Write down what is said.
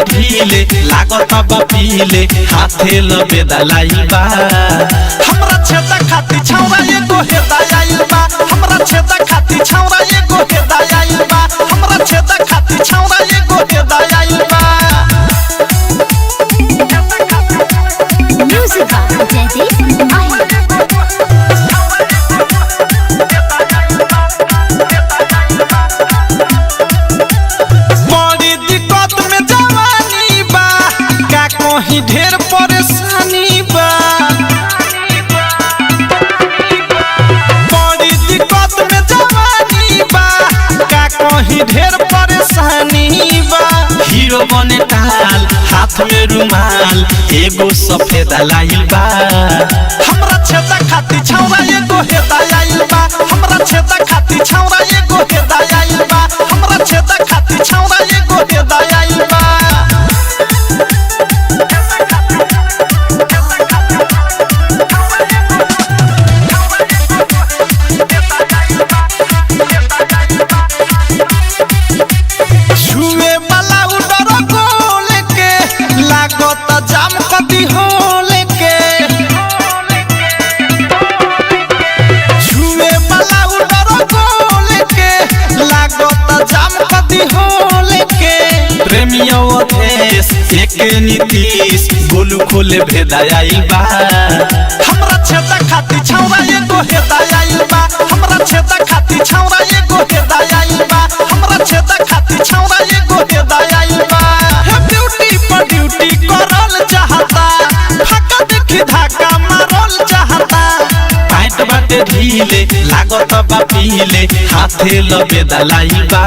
ढीले लागत बपीले हाथे लबे दलाई बा हमरा छेदा खाती छौरा एगो हेदाई बा हमरा छेदा खाती छौरा एगो हेदाई बा हमरा छेदा खाती छौरा एगो हेदाई बा म्यूजिक जयदीप ही ढेर परेशानी बा बड़ी दिक्कत में जवानी बा का कहीं ढेर परेशानी बा हीरो बने टाल हाथ में रुमाल एगो सफेद लाइल बा हमरा छेदा खाती छौरा एगो हेदाई बा हमरा छेदा खाती छौरा एगो हेदाई बा हमरा छेदा खाती छौरा एगो हेदाई बा एक नीतीश गोलू खोले भेदाई बा हमरा छेदा खाती छौरा एगो हेदाई बा हमरा छेदा खाती छौरा एगो हेदाई बा हमरा छेदा खाती छौरा एगो हेदाई बा हे ब्यूटी पर ड्यूटी करल चाहता फाका देखी धाका मारल चाहता पैंट बाटे ढीले लागत बा पीले हाथे लबे दलाई बा